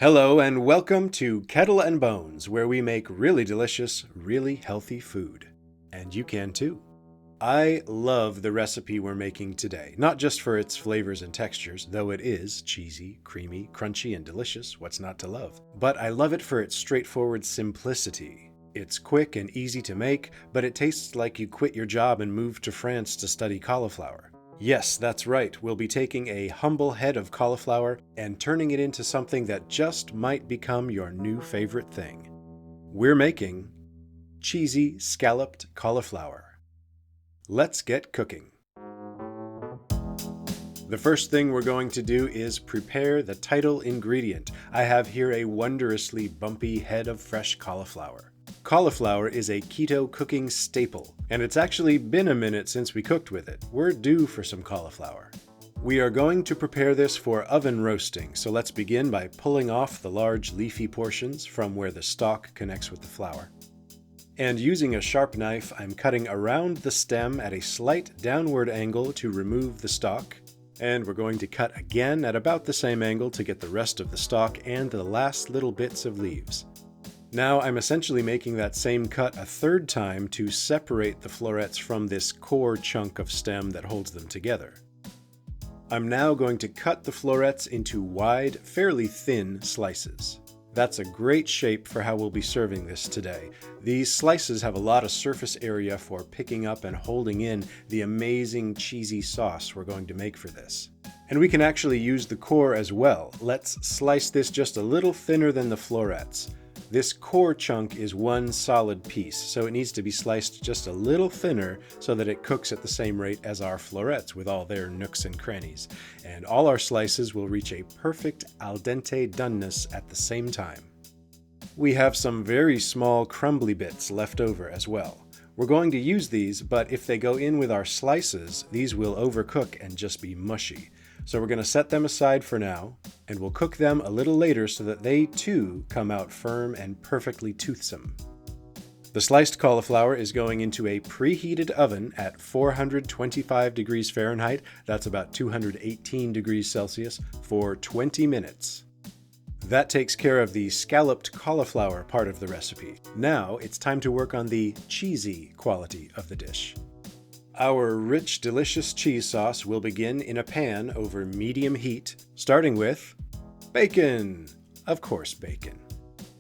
Hello and welcome to Kettle and Bones, where we make really delicious, really healthy food. And you can too. I love the recipe we're making today, not just for its flavors and textures, though it is cheesy, creamy, crunchy, and delicious, what's not to love? But I love it for its straightforward simplicity. It's quick and easy to make, but it tastes like you quit your job and moved to France to study cauliflower. Yes, that's right. We'll be taking a humble head of cauliflower and turning it into something that just might become your new favorite thing. We're making cheesy scalloped cauliflower. Let's get cooking. The first thing we're going to do is prepare the title ingredient. I have here a wondrously bumpy head of fresh cauliflower. Cauliflower is a keto cooking staple, and it's actually been a minute since we cooked with it. We're due for some cauliflower. We are going to prepare this for oven roasting, so let's begin by pulling off the large leafy portions from where the stalk connects with the flower. And using a sharp knife, I'm cutting around the stem at a slight downward angle to remove the stalk. And we're going to cut again at about the same angle to get the rest of the stalk and the last little bits of leaves. Now I'm essentially making that same cut a third time to separate the florets from this core chunk of stem that holds them together. I'm now going to cut the florets into wide, fairly thin slices. That's a great shape for how we'll be serving this today. These slices have a lot of surface area for picking up and holding in the amazing cheesy sauce we're going to make for this. And we can actually use the core as well. Let's slice this just a little thinner than the florets. This core chunk is one solid piece, so it needs to be sliced just a little thinner so that it cooks at the same rate as our florets with all their nooks and crannies. And all our slices will reach a perfect al dente doneness at the same time. We have some very small crumbly bits left over as well. We're going to use these, but if they go in with our slices, these will overcook and just be mushy. So we're going to set them aside for now, and we'll cook them a little later so that they too come out firm and perfectly toothsome. The sliced cauliflower is going into a preheated oven at 425 degrees Fahrenheit, that's about 218 degrees Celsius, for 20 minutes. That takes care of the scalloped cauliflower part of the recipe. Now it's time to work on the cheesy quality of the dish. Our rich, delicious cheese sauce will begin in a pan over medium heat, starting with bacon. Of course, bacon.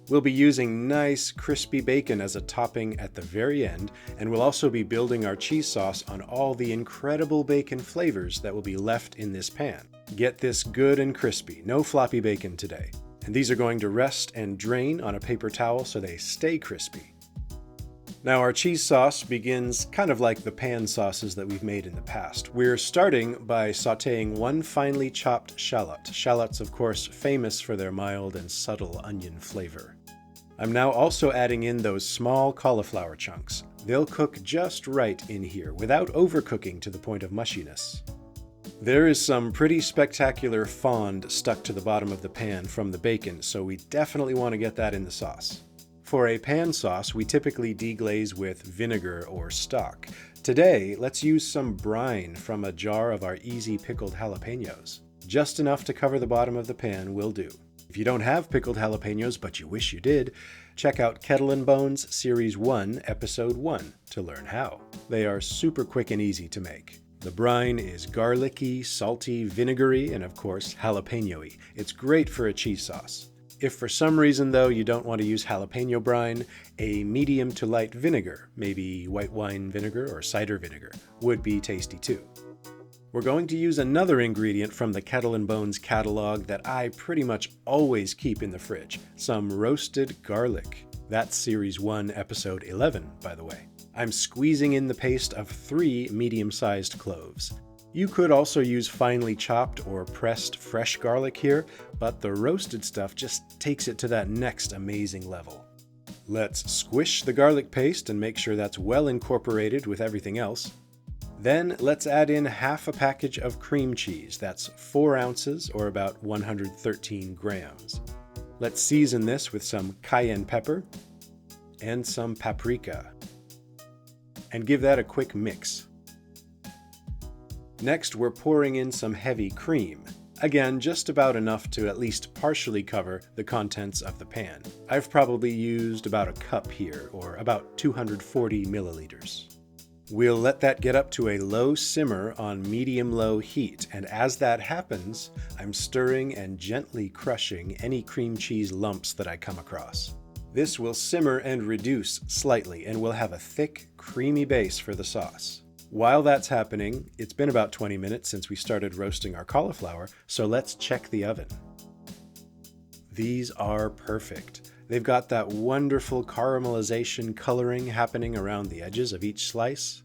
We'll be using nice, crispy bacon as a topping at the very end, and we'll also be building our cheese sauce on all the incredible bacon flavors that will be left in this pan. Get this good and crispy, no floppy bacon today. And these are going to rest and drain on a paper towel so they stay crispy. Now our cheese sauce begins kind of like the pan sauces that we've made in the past. We're starting by sautéing one finely chopped shallot. Shallots, of course, famous for their mild and subtle onion flavor. I'm now also adding in those small cauliflower chunks. They'll cook just right in here without overcooking to the point of mushiness. There is some pretty spectacular fond stuck to the bottom of the pan from the bacon, so we definitely want to get that in the sauce. For a pan sauce, we typically deglaze with vinegar or stock. Today, let's use some brine from a jar of our easy pickled jalapenos. Just enough to cover the bottom of the pan will do. If you don't have pickled jalapenos, but you wish you did, check out Kettle and Bones Series 1, Episode 1 to learn how. They are super quick and easy to make. The brine is garlicky, salty, vinegary, and of course, jalapeno-y. It's great for a cheese sauce. If for some reason, though, you don't want to use jalapeno brine, a medium to light vinegar, maybe white wine vinegar or cider vinegar, would be tasty too. We're going to use another ingredient from the Kettle and Bones catalog that I pretty much always keep in the fridge, some roasted garlic. That's Series 1, Episode 11, by the way. I'm squeezing in the paste of 3 medium-sized cloves. You could also use finely chopped or pressed fresh garlic here, but the roasted stuff just takes it to that next amazing level. Let's squish the garlic paste and make sure that's well incorporated with everything else. Then let's add in half a package of cream cheese, that's 4 ounces or about 113 grams. Let's season this with some cayenne pepper and some paprika, and give that a quick mix. Next, we're pouring in some heavy cream. Again, just about enough to at least partially cover the contents of the pan. I've probably used about a cup here, or about 240 milliliters. We'll let that get up to a low simmer on medium-low heat, and as that happens, I'm stirring and gently crushing any cream cheese lumps that I come across. This will simmer and reduce slightly, and we'll have a thick, creamy base for the sauce. While that's happening, it's been about 20 minutes since we started roasting our cauliflower, so let's check the oven. These are perfect. They've got that wonderful caramelization coloring happening around the edges of each slice,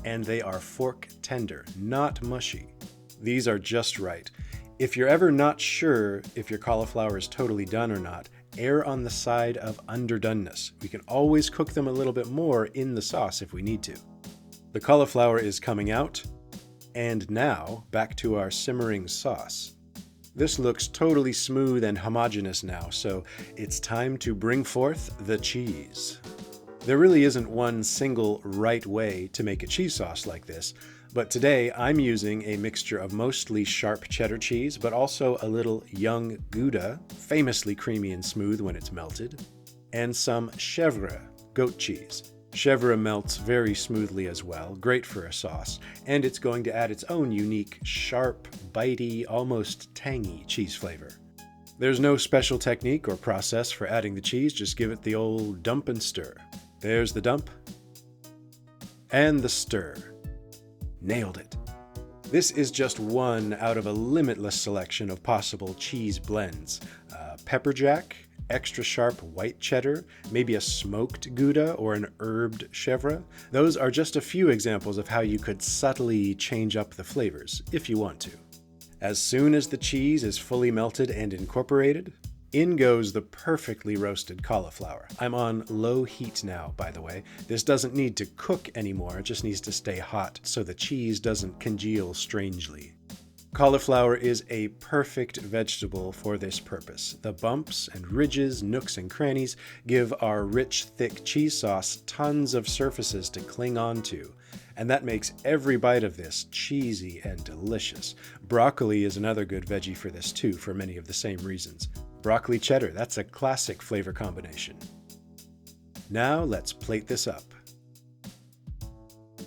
and they are fork tender, not mushy. These are just right. If you're ever not sure if your cauliflower is totally done or not, err on the side of underdoneness. We can always cook them a little bit more in the sauce if we need to. The cauliflower is coming out, and now back to our simmering sauce. This looks totally smooth and homogeneous now, so it's time to bring forth the cheese. There really isn't one single right way to make a cheese sauce like this, but today I'm using a mixture of mostly sharp cheddar cheese, but also a little young gouda, famously creamy and smooth when it's melted, and some chevre, goat cheese. Chevre melts very smoothly as well, great for a sauce, and it's going to add its own unique, sharp, bitey, almost tangy cheese flavor. There's no special technique or process for adding the cheese, just give it the old dump and stir. There's the dump, and the stir. Nailed it. This is just one out of a limitless selection of possible cheese blends. Pepper jack, extra sharp white cheddar, maybe a smoked gouda or an herbed chevre. Those are just a few examples of how you could subtly change up the flavors, if you want to. As soon as the cheese is fully melted and incorporated, in goes the perfectly roasted cauliflower. I'm on low heat now, by the way. This doesn't need to cook anymore, it just needs to stay hot so the cheese doesn't congeal strangely. Cauliflower is a perfect vegetable for this purpose. The bumps and ridges, nooks and crannies give our rich, thick cheese sauce tons of surfaces to cling onto, and that makes every bite of this cheesy and delicious. Broccoli is another good veggie for this too, for many of the same reasons. Broccoli cheddar, that's a classic flavor combination. Now let's plate this up.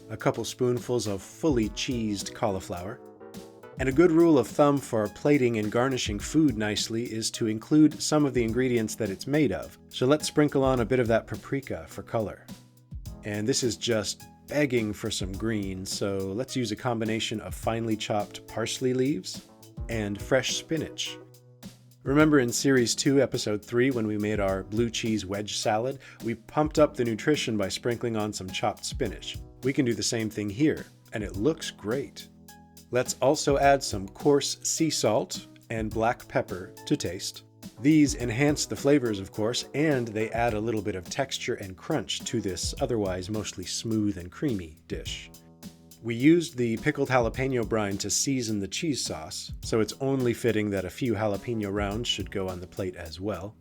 A couple spoonfuls of fully cheesed cauliflower. And a good rule of thumb for plating and garnishing food nicely is to include some of the ingredients that it's made of. So let's sprinkle on a bit of that paprika for color. And this is just begging for some green, so let's use a combination of finely chopped parsley leaves and fresh spinach. Remember in Series 2, Episode 3, when we made our blue cheese wedge salad, we pumped up the nutrition by sprinkling on some chopped spinach. We can do the same thing here, and it looks great. Let's also add some coarse sea salt and black pepper to taste. These enhance the flavors, of course, and they add a little bit of texture and crunch to this otherwise mostly smooth and creamy dish. We used the pickled jalapeno brine to season the cheese sauce, so it's only fitting that a few jalapeno rounds should go on the plate as well.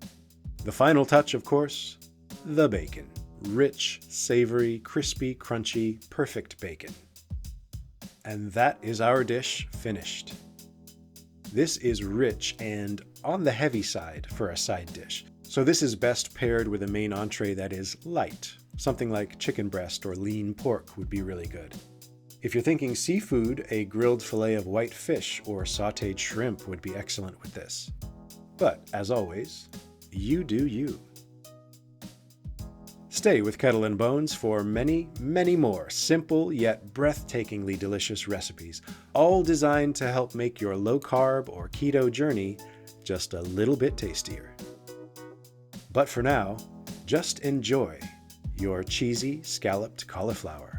The final touch, of course, the bacon. Rich, savory, crispy, crunchy, perfect bacon. And that is our dish finished. This is rich and on the heavy side for a side dish, so this is best paired with a main entree that is light. Something like chicken breast or lean pork would be really good. If you're thinking seafood, a grilled fillet of white fish or sautéed shrimp would be excellent with this. But, as always, you do you. Stay with Kettle and Bones for many, many more simple yet breathtakingly delicious recipes, all designed to help make your low-carb or keto journey just a little bit tastier. But for now, just enjoy your cheesy scalloped cauliflower.